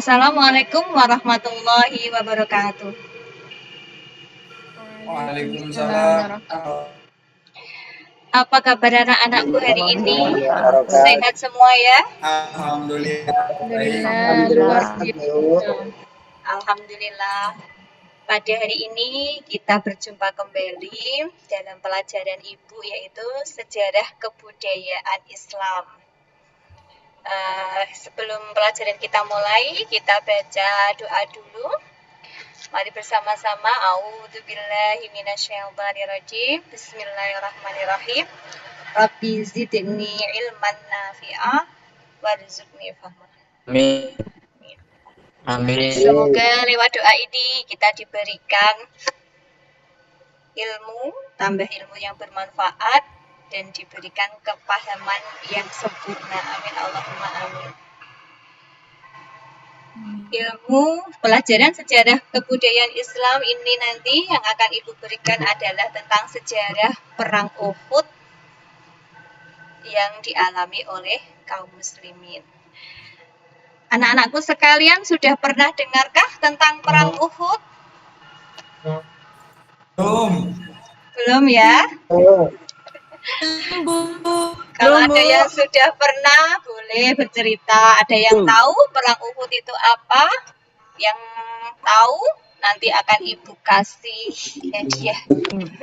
Assalamualaikum warahmatullahi wabarakatuh. Waalaikumsalam Apa kabar anak-anakku hari ini? warahmatullahi Sehat semua ya? Alhamdulillah baik. Alhamdulillah. Pada hari ini kita berjumpa kembali dalam pelajaran Ibu yaitu Sejarah Kebudayaan Islam. Sebelum pelajaran kita mulai, kita baca doa dulu. Mari bersama-sama. A'udzubillahi minasyaitonirrajim. Bismillahirrahmanirrahim. Rabbi zidni ilman nafi'ah warzuqni fahma. Amin. Semoga lewat doa ini kita diberikan ilmu, tambah ilmu yang bermanfaat dan diberikan kepahaman yang sempurna. Amin Allahumma amin. Ilmu pelajaran sejarah kebudayaan Islam ini nanti yang akan Ibu berikan adalah tentang sejarah Perang Uhud yang dialami oleh kaum muslimin. Anak-anakku sekalian sudah pernah dengarkah tentang Perang Uhud? Belum ya? Kalau ada yang sudah pernah, boleh bercerita. Ada yang tahu Perang Uhud itu apa? Yang tahu nanti akan Ibu kasih hadiah.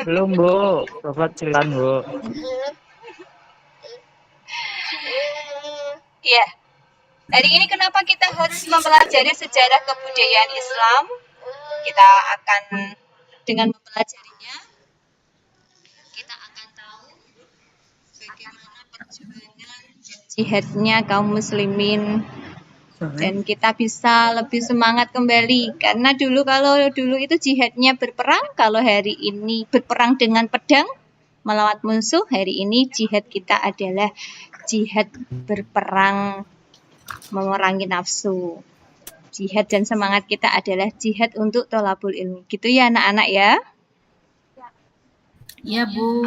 Belum, Bu. Bapak ceritaan, Bu. Ya. Hari ini kenapa kita harus mempelajari sejarah kebudayaan Islam? Kita akan dengan mempelajarinya kita akan tahu bagaimana perjuangan jihadnya kaum muslimin dan kita bisa lebih semangat kembali karena kalau dulu itu jihadnya berperang, kalau hari ini berperang dengan pedang melawan musuh, hari ini jihad kita adalah jihad berperang memerangi nafsu. Jihad dan semangat kita adalah jihad untuk thalabul ilmi. Gitu ya anak-anak ya? Ya, Bu.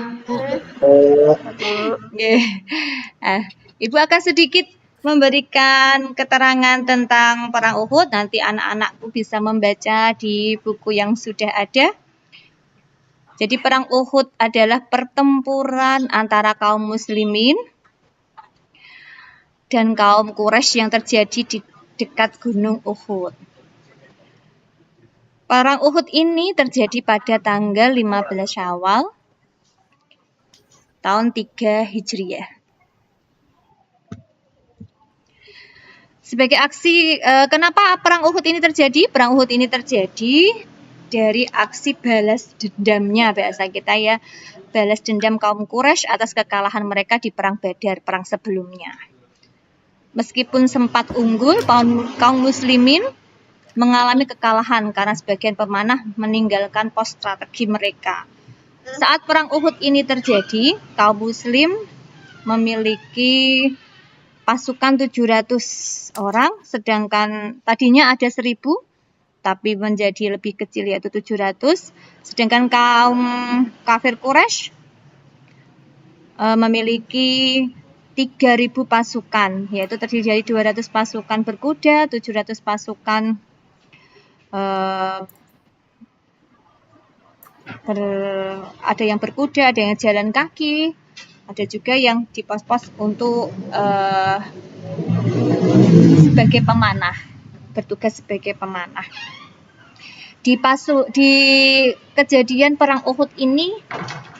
Ibu akan sedikit memberikan keterangan tentang Perang Uhud. Nanti anak-anakku bisa membaca di buku yang sudah ada. Jadi Perang Uhud adalah pertempuran antara kaum muslimin dan kaum Quraisy yang terjadi di dekat Gunung Uhud. Perang Uhud ini terjadi pada tanggal 15 Syawal tahun 3 Hijriah. Sebagai aksi, kenapa Perang Uhud ini terjadi? Perang Uhud ini terjadi dari aksi balas dendamnya bahasa kita ya. Balas dendam kaum Quraisy atas kekalahan mereka di Perang Badar, perang sebelumnya. Meskipun sempat unggul, kaum muslimin mengalami kekalahan karena sebagian pemanah meninggalkan pos strategi mereka. Saat Perang Uhud ini terjadi, kaum muslim memiliki pasukan 700 orang, sedangkan tadinya ada 1000, tapi menjadi lebih kecil yaitu 700. Sedangkan kaum kafir Quraisy memiliki 3.000 pasukan, yaitu terdiri dari 200 pasukan berkuda, 700 pasukan ada yang berkuda, ada yang jalan kaki, ada juga yang di pos-pos untuk sebagai pemanah, bertugas sebagai pemanah. Di kejadian Perang Uhud ini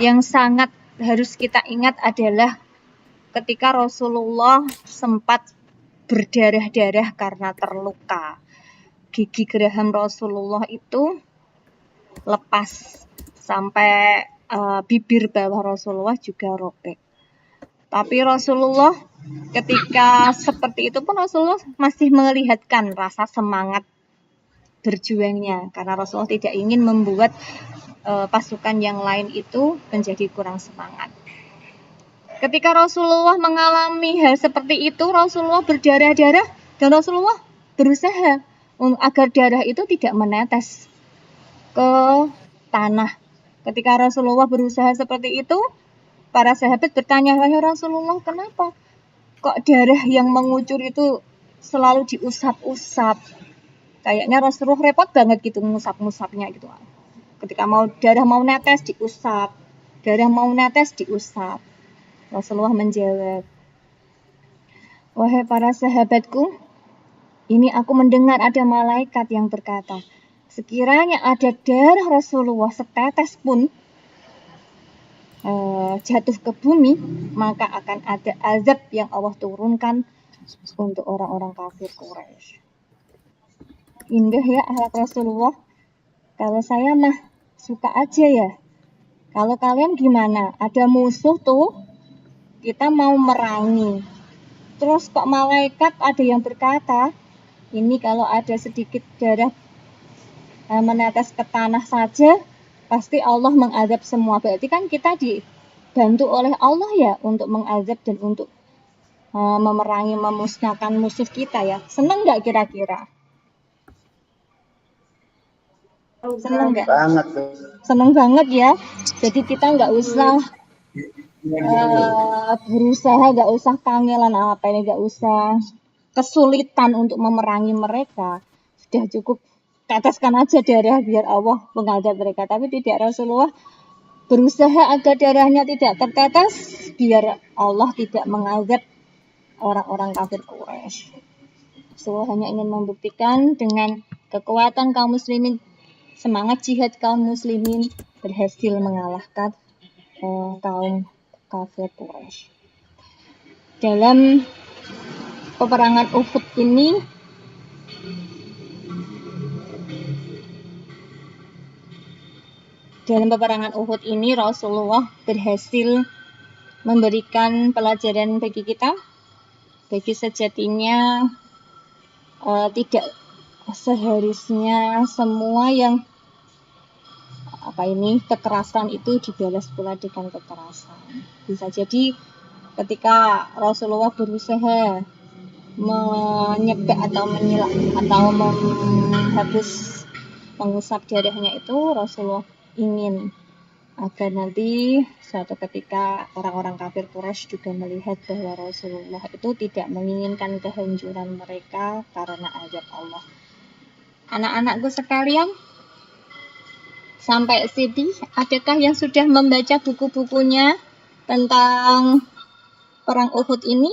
yang sangat harus kita ingat adalah ketika Rasulullah sempat berdarah-darah karena terluka. Gigi geraham Rasulullah itu lepas sampai bibir bawah Rasulullah juga robek. Tapi Rasulullah ketika seperti itu pun Rasulullah masih melihatkan rasa semangat berjuangnya karena Rasulullah tidak ingin membuat pasukan yang lain itu menjadi kurang semangat. Ketika Rasulullah mengalami hal seperti itu, Rasulullah berdarah-darah dan Rasulullah berusaha agar darah itu tidak menetes ke tanah. Ketika Rasulullah berusaha seperti itu, para sahabat bertanya, "Wahai Rasulullah, kenapa kok darah yang mengucur itu selalu diusap-usap. Kayaknya Rasulullah repot banget gitu ngusap-ngusapnya gitu. Ketika darah mau netes diusap. Darah mau netes diusap. Rasulullah menjawab, "Wahai para sahabatku, ini aku mendengar ada malaikat yang berkata, sekiranya ada darah Rasulullah setetes pun jatuh ke bumi, maka akan ada azab yang Allah turunkan untuk orang-orang kafir Quraisy." Indah ya akhlak Rasulullah. Kalau saya mah suka aja ya. Kalau kalian gimana? Ada musuh tuh, kita mau merangi. Terus kok malaikat ada yang berkata, ini kalau ada sedikit darah menetes ke tanah saja, pasti Allah mengazab semua. Berarti kan kita dibantu oleh Allah ya untuk mengazab dan untuk memerangi, memusnahkan musuh kita ya. Seneng nggak kira-kira? Seneng nggak? Banget. Seneng banget ya. Jadi kita nggak usah berusaha, nggak usah kangelan apa ini, nggak usah kesulitan untuk memerangi mereka. Sudah cukup teteskan aja darah biar Allah mengazab mereka. Tapi tidak, Rasulullah berusaha agar darahnya tidak tertetes biar Allah tidak mengazab orang-orang kafir Quraisy. Rasulullah hanya ingin membuktikan dengan kekuatan kaum muslimin, semangat jihad kaum muslimin berhasil mengalahkan kaum kafir Quraisy. Dalam peperangan Uhud ini, Rasulullah berhasil memberikan pelajaran bagi kita, bagi sejatinya tidak seharusnya semua yang kekerasan itu dibalas pula dengan kekerasan. Bisa jadi ketika Rasulullah berusaha menyebak atau menyilak atau mengusap darahnya itu, Rasulullah ingin agar nanti suatu ketika orang-orang kafir Quraisy juga melihat bahwa Rasulullah itu tidak menginginkan kehancuran mereka karena azab Allah. Anak-anakku sekalian, sampai sini adakah yang sudah membaca buku-bukunya tentang perang Uhud ini?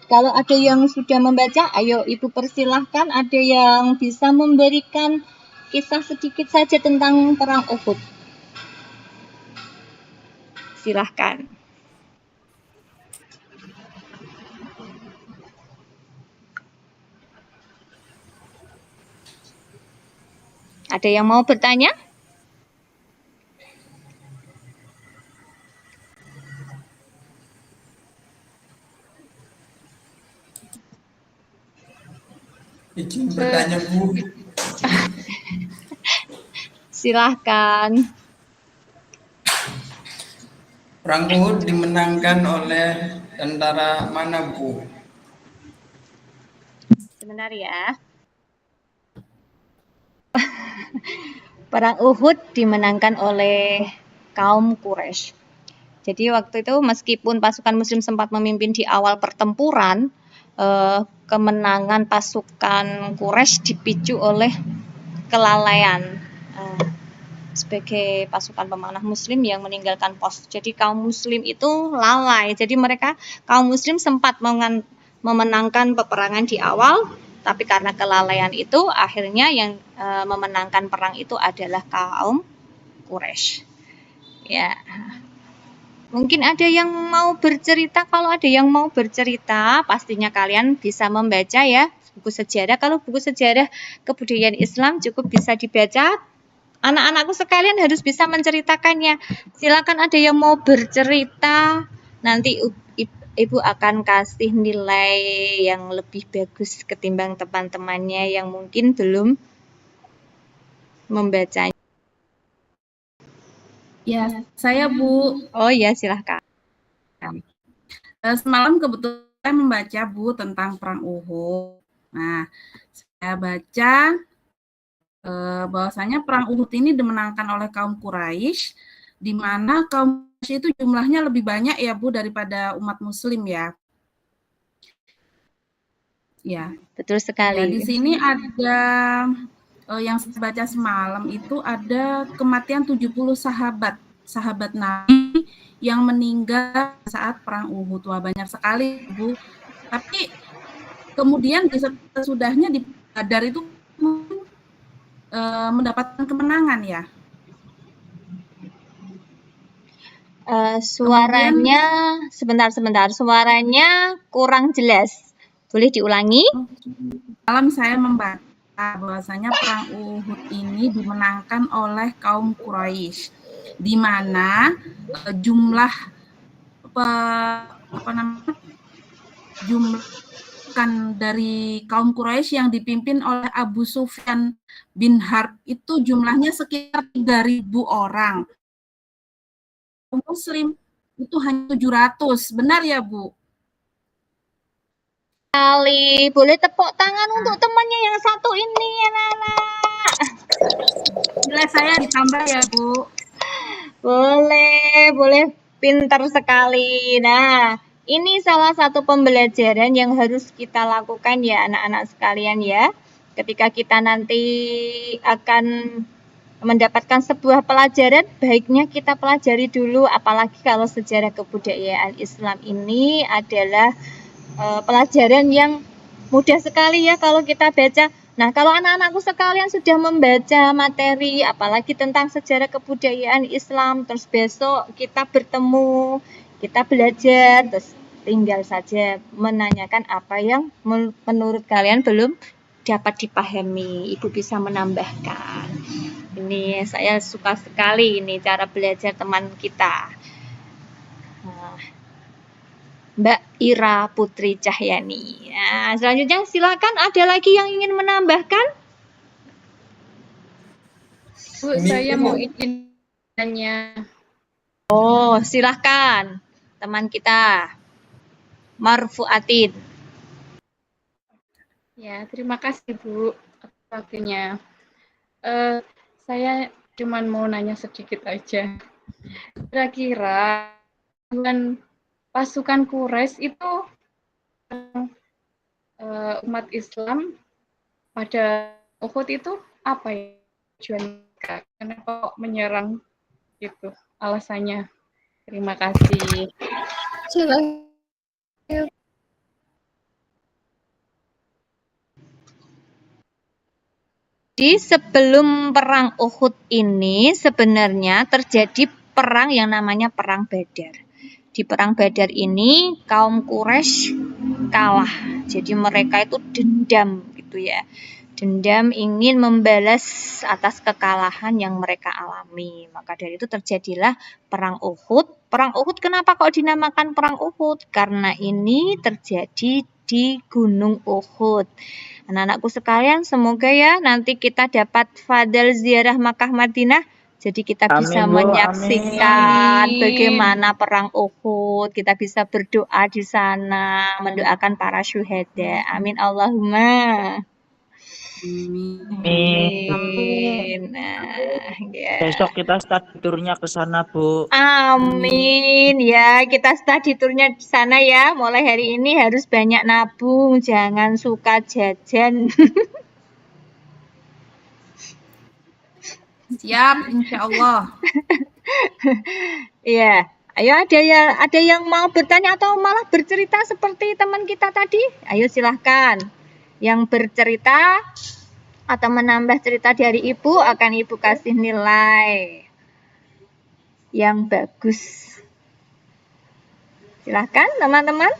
Kalau ada yang sudah membaca, ayo Ibu persilahkan. Ada yang bisa memberikan kisah sedikit saja tentang perang Uhud? Silahkan. Ada yang mau bertanya? Izin bertanya, Bu. Silahkan. Perang Uhud dimenangkan oleh tentara mana, Bu? Sebentar ya. Perang Uhud dimenangkan oleh kaum Quraisy. Jadi waktu itu meskipun pasukan muslim sempat memimpin di awal pertempuran, kemenangan pasukan Quraisy dipicu oleh kelalaian sebagai pasukan pemanah muslim yang meninggalkan pos. Jadi kaum muslim itu lalai. Jadi kaum muslim sempat memenangkan peperangan di awal, tapi karena kelalaian itu akhirnya yang memenangkan perang itu adalah kaum Quraisy. Ya. Mungkin ada yang mau bercerita. Kalau ada yang mau bercerita, pastinya kalian bisa membaca ya buku sejarah. Kalau buku sejarah kebudayaan Islam cukup bisa dibaca. Anak-anakku sekalian harus bisa menceritakannya. Silakan ada yang mau bercerita. Nanti Ibu akan kasih nilai yang lebih bagus ketimbang teman-temannya yang mungkin belum membacanya. Ya, saya Bu. Oh ya, silahkan. Semalam kebetulan membaca Bu tentang perang Uhud. Nah, saya baca bahwasanya perang Uhud ini dimenangkan oleh kaum Quraisy, di mana kaum Quraisy itu jumlahnya lebih banyak ya Bu daripada umat Muslim ya. Ya. Betul Ya, di sekali. sini ada yang saya baca semalam itu ada kematian 70 sahabat Nabi yang meninggal saat perang Uhud. Wah, banyak sekali, Bu. Tapi kemudian di sesudahnya di Badar itu mendapatkan kemenangan ya. Suaranya sebentar, suaranya kurang jelas. Boleh diulangi? Malam saya membaca bahwasanya perang Uhud ini dimenangkan oleh kaum Quraisy, di mana jumlah jumlah dari kaum Quraisy yang dipimpin oleh Abu Sufyan bin Harb itu jumlahnya sekitar 3.000 orang. Muslim itu hanya 700. Benar ya, Bu? Kali, boleh tepuk tangan untuk temannya yang satu ini, anak-anak. Nilai saya ditambah ya, Bu. Boleh, pintar sekali. Nah, ini salah satu pembelajaran yang harus kita lakukan ya anak-anak sekalian ya. Ketika kita nanti akan mendapatkan sebuah pelajaran, baiknya kita pelajari dulu, apalagi kalau sejarah kebudayaan Islam ini adalah pelajaran yang mudah sekali ya kalau kita baca. Nah, kalau anak-anakku sekalian sudah membaca materi, apalagi tentang sejarah kebudayaan Islam, terus besok kita bertemu, kita belajar, terus tinggal saja menanyakan apa yang menurut kalian belum dapat dipahami. Ibu bisa menambahkan. Ini saya suka sekali ini cara belajar teman kita. Mbak Ira Putri Cahyani. Nah, selanjutnya silakan, ada lagi yang ingin menambahkan? Bu, saya mau izin tanya. Oh, silakan teman kita Marfuatin. Ya, terima kasih Bu atas waktunya. Saya cuma mau nanya sedikit aja. Kira-kira dengan pasukan Quraisy itu umat Islam pada Uhud itu apa ya tujuan mereka? Kenapa kok menyerang itu? Alasannya. Terima kasih. Jadi sebelum perang Uhud ini sebenarnya terjadi perang yang namanya perang Badar. Di perang Badar ini kaum Quraisy kalah. Jadi mereka itu dendam gitu ya. Dendam ingin membalas atas kekalahan yang mereka alami. Maka dari itu terjadilah perang Uhud. Perang Uhud kenapa kok dinamakan perang Uhud? Karena ini terjadi di Gunung Uhud. Anak-anakku sekalian, semoga ya nanti kita dapat fadal ziarah Makkah Madinah. Jadi kita bisa Amin, Bu. menyaksikan Amin. bagaimana perang Uhud. Kita bisa berdoa di sana, mendoakan para syuhada. Amin Allahumma. Amin. Nah, ya. Besok kita study tournya ke sana, Bu. Amin ya, kita study tournya di sana ya. Mulai hari ini harus banyak nabung, jangan suka jajan. Siap, insya Allah. Iya, ayo ada yang mau bertanya atau malah bercerita seperti teman kita tadi? Ayo silahkan. Yang bercerita atau menambah cerita dari ibu akan ibu kasih nilai yang bagus. Silahkan teman-teman.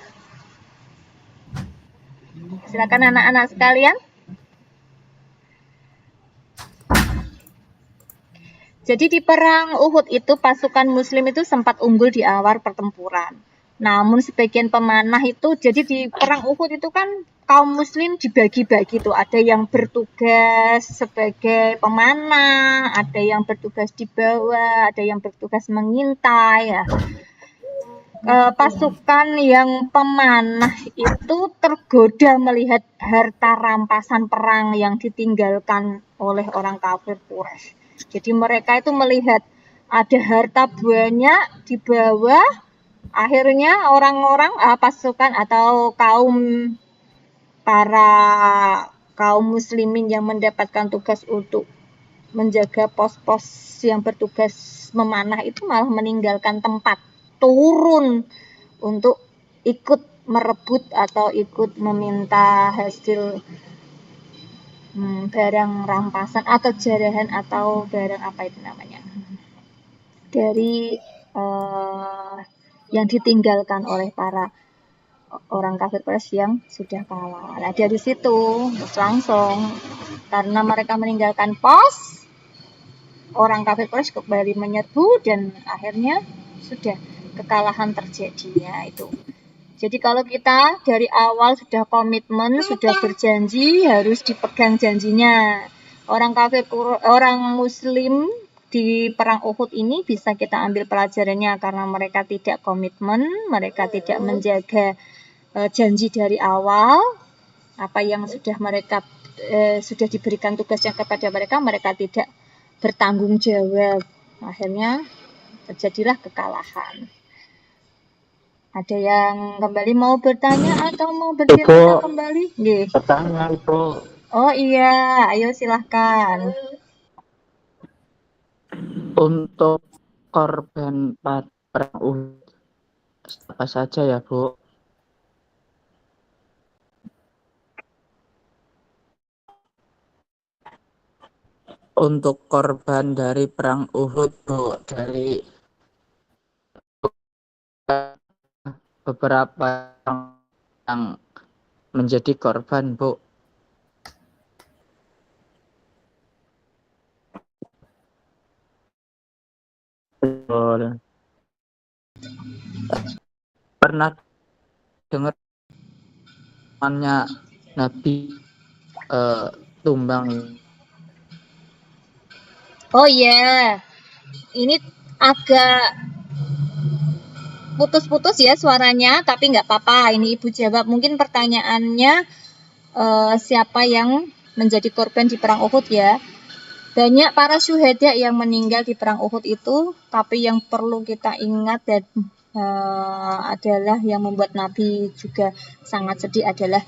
Silahkan anak-anak sekalian. Jadi di perang Uhud itu pasukan muslim itu sempat unggul di awal pertempuran. Namun sebagian pemanah itu, jadi di perang Uhud itu kan kaum muslim dibagi-bagi tuh. Ada yang bertugas sebagai pemanah, ada yang bertugas di bawah, ada yang bertugas mengintai ya. Pasukan yang pemanah itu tergoda melihat harta rampasan perang yang ditinggalkan oleh orang kafir Quraisy. Jadi mereka itu melihat ada harta banyak di bawah, akhirnya orang-orang pasukan atau kaum para kaum muslimin yang mendapatkan tugas untuk menjaga pos-pos yang bertugas memanah itu malah meninggalkan tempat, turun untuk ikut merebut atau ikut meminta hasil barang rampasan atau jarahan atau barang apa itu namanya dari yang ditinggalkan oleh para orang kafir Quraisy yang sudah kalah. Nah, dari situ terus langsung karena mereka meninggalkan pos, orang kafir Quraisy kembali menyerbu dan akhirnya sudah kekalahan terjadinya itu. Jadi kalau kita dari awal sudah komitmen, sudah berjanji, harus dipegang janjinya. Orang kafir, orang muslim di perang Uhud ini bisa kita ambil pelajarannya karena mereka tidak komitmen, mereka tidak menjaga janji dari awal. Apa yang sudah mereka sudah diberikan tugasnya kepada mereka, mereka tidak bertanggung jawab. Akhirnya terjadilah kekalahan. Ada yang kembali mau bertanya atau mau bercerita kembali? Nggih. Pertanyaan, Ibu. Oh iya, ayo silahkan. Untuk korban perang Uhud apa saja ya, Bu? Untuk korban dari perang Uhud, Bu, dari beberapa yang menjadi korban, Bu. Betul. Pernah dengar temannya Nabi tumbang. Oh iya, ini agak putus-putus ya suaranya, tapi nggak apa-apa. Ini Ibu jawab. Mungkin pertanyaannya siapa yang menjadi korban di perang Uhud ya. Banyak para syuhada yang meninggal di perang Uhud itu, tapi yang perlu kita ingat dan adalah yang membuat Nabi juga sangat sedih adalah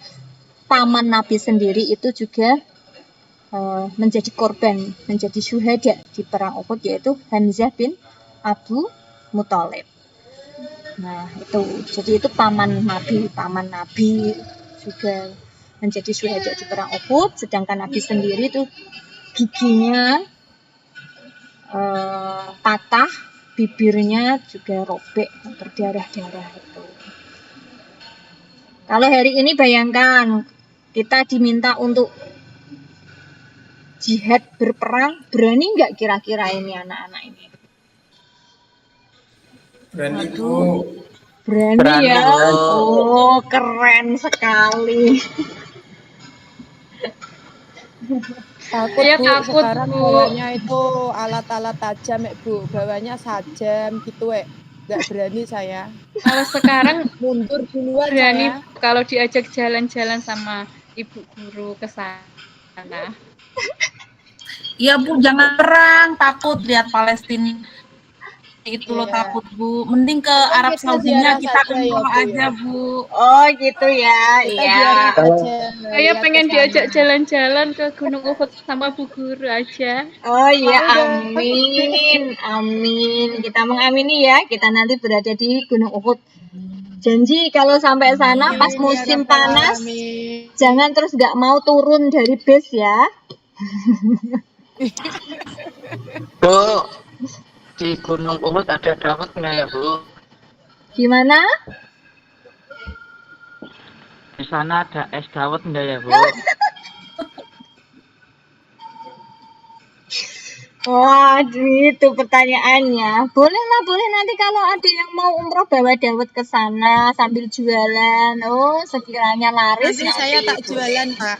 paman Nabi sendiri itu juga menjadi korban, menjadi syuhada di perang Uhud, yaitu Hamzah bin Abu Muthalib. Nah itu, jadi itu paman Nabi juga menjadi syuhada di perang Uhud, sedangkan Nabi sendiri itu giginya patah, bibirnya juga robek, berdarah-darah itu. Kalau hari ini bayangkan kita diminta untuk jihad berperang, berani nggak kira-kira ini anak-anak ini? Berani, Bu. Berani ya? Bu. Oh, keren sekali. Takut Saya Bu, takut, sekarang Bu. bawanya itu alat-alat tajam Bu, bawanya sajam gitu nggak berani saya. Kalau sekarang Mundur duluan berani saya. kalau diajak jalan-jalan sama ibu guru ke sana. Iya Bu, jangan perang, takut lihat Palestina itu loh, takut Bu. Mending ke Kan Arab kita Saudinya ziarah kita saja ya, umroh Bu, aja ya. Bu. Oh gitu ya, Kita iya. ziarah aja. Saya lihat pengen ke sana. diajak jalan-jalan ke Gunung Uhud sama Bu Guru aja. Oh iya, Mau dong. amin, amin. Kita mengamini ya, kita nanti berada di Gunung Uhud. Janji kalau sampai sana pas Amin, ya musim Rabbal panas, Alamin. jangan terus nggak mau turun dari bus ya. Bu, di Gunung Uhud ada dawet nggak ya, Bu? Gimana? Di sana ada es dawet nggak ya, Bu? Waduh, itu pertanyaannya. Boleh lah, boleh nanti kalau ada yang mau umroh bawa dawet ke sana sambil jualan. Oh, sekiranya laris Nanti saya tak itu. jualan, Pak.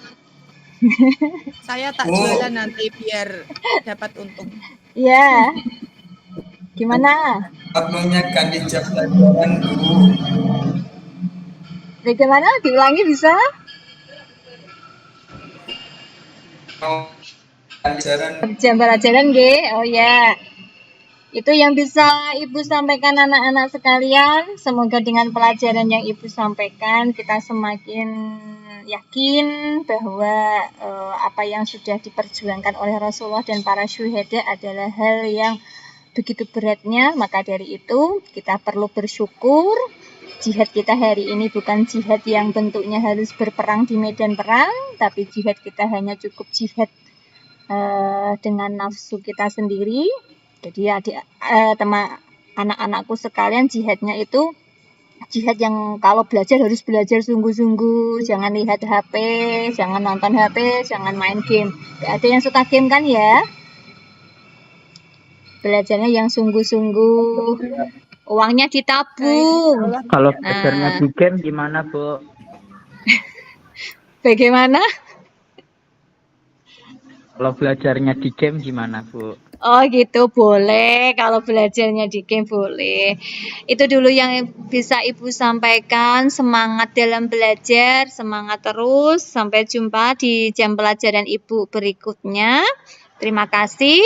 Saya tak Bu. jualan nanti biar dapat untung. Ya. Gimana? Abangnya Khadijah pelajaran, Bu. Bagaimana? Diulangi bisa? Mau pelajaran. Pelajaran G. Oh ya. Itu yang bisa Ibu sampaikan anak-anak sekalian. Semoga dengan pelajaran yang Ibu sampaikan kita semakin yakin bahwa apa yang sudah diperjuangkan oleh Rasulullah dan para syuhada adalah hal yang begitu beratnya. Maka dari itu kita perlu bersyukur. Jihad kita hari ini bukan jihad yang bentuknya harus berperang di medan perang, tapi jihad kita hanya cukup jihad dengan nafsu kita sendiri. Jadi teman anak-anakku sekalian, jihadnya itu jihad yang kalau belajar harus belajar sungguh-sungguh, jangan lihat HP, jangan nonton HP, jangan main game. Gak ada yang suka game kan ya? Belajarnya yang sungguh-sungguh, uangnya ditabung. Kalau belajarnya di game gimana, Bu? Bagaimana? Kalau belajarnya di game gimana, Bu? Oh gitu, boleh. Kalau belajarnya di game boleh. Itu dulu yang bisa Ibu sampaikan. Semangat dalam belajar, semangat terus. Sampai jumpa di jam pelajaran Ibu berikutnya. Terima kasih.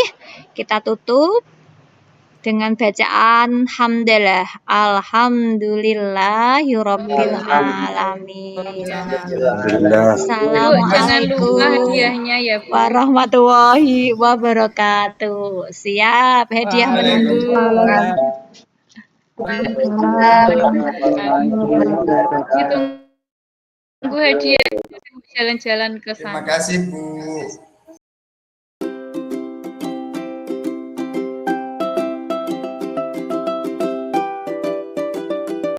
Kita tutup dengan bacaan hamdalah. Alhamdulillahirabbil alamin. Bu, jangan lupa hadiahnya ya, Bu. Warahmatullahi wabarakatuh. Siap, hadiah menunggu. Ditunggu hadiah jalan-jalan ke Terima sana. kasih Bu.